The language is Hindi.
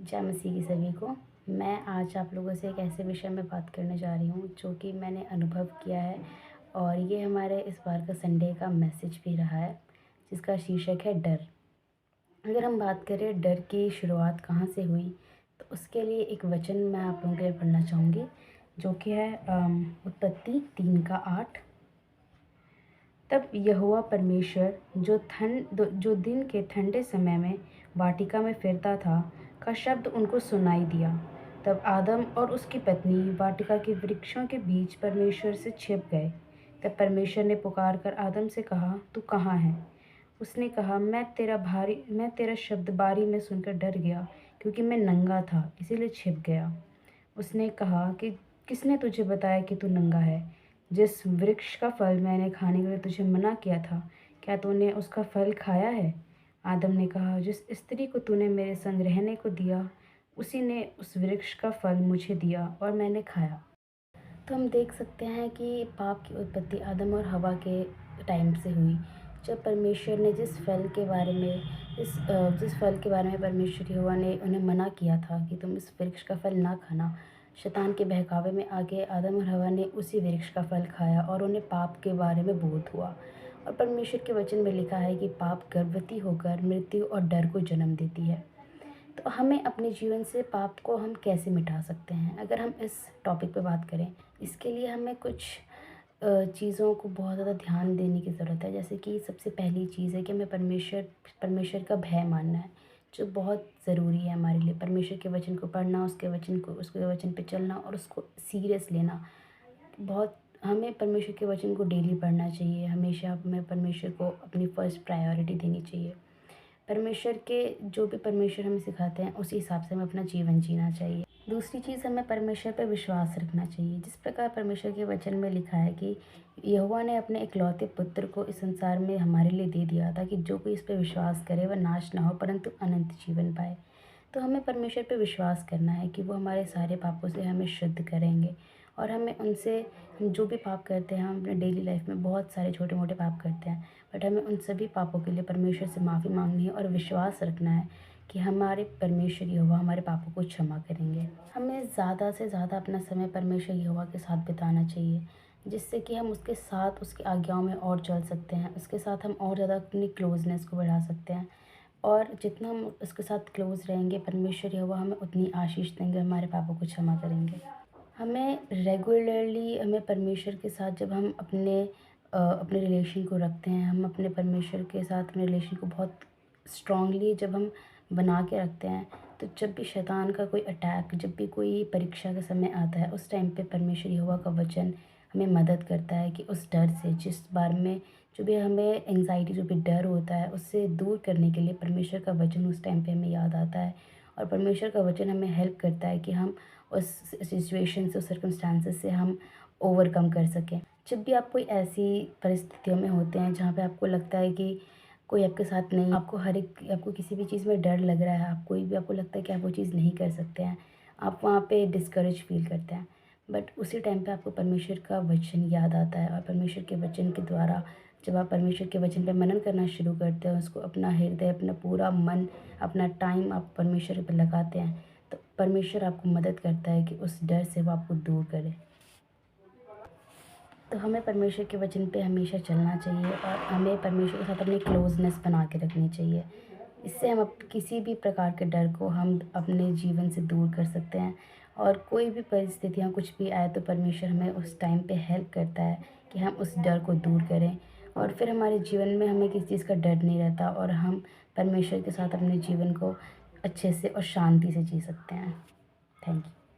जय मसीह की सभी को। मैं आज आप लोगों से एक ऐसे विषय में बात करने जा रही हूँ जो कि मैंने अनुभव किया है और ये हमारे इस बार का संडे का मैसेज भी रहा है, जिसका शीर्षक है डर। अगर हम बात करें डर की शुरुआत कहाँ से हुई, तो उसके लिए एक वचन मैं आप लोगों के लिए पढ़ना चाहूँगी, जो कि है उत्पत्ति 3:8। तब यहोवा परमेश्वर जो दिन के ठंडे समय में वाटिका में फिरता था का शब्द उनको सुनाई दिया। तब आदम और उसकी पत्नी वाटिका के वृक्षों के बीच परमेश्वर से छिप गए। तब परमेश्वर ने पुकार कर आदम से कहा, तू कहाँ है? उसने कहा, मैं तेरा शब्द बारी में सुनकर डर गया, क्योंकि मैं नंगा था, इसीलिए छिप गया। उसने कहा कि किसने तुझे बताया कि तू नंगा है? जिस वृक्ष का फल मैंने खाने के लिए तुझे मना किया था, क्या तूने उसका फल खाया है? आदम ने कहा, जिस स्त्री को तूने मेरे संग रहने को दिया, उसी ने उस वृक्ष का फल मुझे दिया और मैंने खाया। तो हम देख सकते हैं कि पाप की उत्पत्ति आदम और हवा के टाइम से हुई, जब परमेश्वर ने जिस फल के बारे में परमेश्वर यहोवा ने उन्हें मना किया था कि तुम इस वृक्ष का फल ना खाना, शैतान के बहकावे में आके आदम और हवा ने उसी वृक्ष का फल खाया और उन्हें पाप के बारे में बोध हुआ। और परमेश्वर के वचन में लिखा है कि पाप गर्भवती होकर मृत्यु और डर को जन्म देती है। तो हमें अपने जीवन से पाप को हम कैसे मिटा सकते हैं, अगर हम इस टॉपिक पे बात करें, इसके लिए हमें कुछ चीज़ों को बहुत ज़्यादा ध्यान देने की ज़रूरत है। जैसे कि सबसे पहली चीज़ है कि हमें परमेश्वर का भय मानना है, जो बहुत ज़रूरी है हमारे लिए। परमेश्वर के वचन को पढ़ना, उसके वचन पे चलना और उसको सीरियस लेना बहुत। हमें परमेश्वर के वचन को डेली पढ़ना चाहिए, हमेशा हमें परमेश्वर को अपनी फर्स्ट प्रायोरिटी देनी चाहिए। जो भी परमेश्वर हमें सिखाते हैं, उसी हिसाब से हमें अपना जीवन जीना चाहिए। दूसरी चीज़, हमें परमेश्वर पर विश्वास रखना चाहिए। जिस प्रकार परमेश्वर के वचन में लिखा है कि यहोवा ने अपने इकलौते पुत्र को इस संसार में हमारे लिए दे दिया, ताकि जो कोई इस पर विश्वास करे वह नाश ना हो परंतु अनंत जीवन पाए। तो हमें परमेश्वर पे विश्वास करना है कि वो हमारे सारे पापों से हमें शुद्ध करेंगे। और हमें उनसे, हम जो भी पाप करते हैं, हम अपने डेली लाइफ में बहुत सारे छोटे मोटे पाप करते हैं, बट हमें उन सभी पापों के लिए परमेश्वर से माफ़ी मांगनी है और विश्वास रखना है कि हमारे परमेश्वर यहोवा हमारे पापों को क्षमा करेंगे। हमें ज़्यादा से ज़्यादा अपना समय परमेश्वर यहोवा के साथ बिताना चाहिए, जिससे कि हम उसके साथ, उसकी आज्ञाओं में और चल सकते हैं। उसके साथ हम और ज़्यादा अपनी क्लोजनेस को बढ़ा सकते हैं। और जितना हम उसके साथ क्लोज़ रहेंगे, परमेश्वर यहोवा हमें उतनी आशीष देंगे, हमारे पापों को क्षमा करेंगे। हमें परमेश्वर के साथ जब हम अपने रिलेशन को रखते हैं, हम अपने परमेश्वर के साथ अपने रिलेशन को बहुत स्ट्रांगली जब हम बना के रखते हैं, तो जब भी शैतान का कोई अटैक, जब भी कोई परीक्षा का समय आता है, उस टाइम पे परमेश्वर यहोवा का वचन हमें मदद करता है कि उस डर से, जिस बारे में जो भी हमें एंग्जाइटी, जो भी डर होता है, उससे दूर करने के लिए परमेश्वर का वचन उस टाइम पे हमें याद आता है। और परमेश्वर का वचन हमें हेल्प करता है कि हम उस सिचुएशन से, उस सर्कमस्टांसेस से हम ओवरकम कर सकें। जब भी आप कोई ऐसी परिस्थितियों में होते हैं जहाँ पे आपको लगता है कि कोई आपके साथ नहीं, आपको किसी भी चीज़ में डर लग रहा है, आपको लगता है कि आप वो चीज़ नहीं कर सकते हैं, आप वहाँ पे डिस्करेज फील करते हैं, बट उसी टाइम पे आपको परमेश्वर का वचन याद आता है। और परमेश्वर के वचन के द्वारा जब आप परमेश्वर के वचन पे मनन करना शुरू करते हैं, उसको अपना हृदय, अपना पूरा मन, अपना टाइम आप परमेश्वर पे लगाते हैं, तो परमेश्वर आपको मदद करता है कि उस डर से वो आपको दूर करे। तो हमें परमेश्वर के वचन पे हमेशा चलना चाहिए और हमें परमेश्वर के साथ अपनी क्लोजनेस बना के रखनी चाहिए। इससे हम किसी भी प्रकार के डर को हम अपने जीवन से दूर कर सकते हैं। और कोई भी परिस्थितियाँ कुछ भी आए, तो परमेश्वर हमें उस टाइम पे हेल्प करता है कि हम उस डर को दूर करें। और फिर हमारे जीवन में हमें किसी चीज़ का डर नहीं रहता और हम परमेश्वर के साथ अपने जीवन को अच्छे से और शांति से जी सकते हैं। Thank you.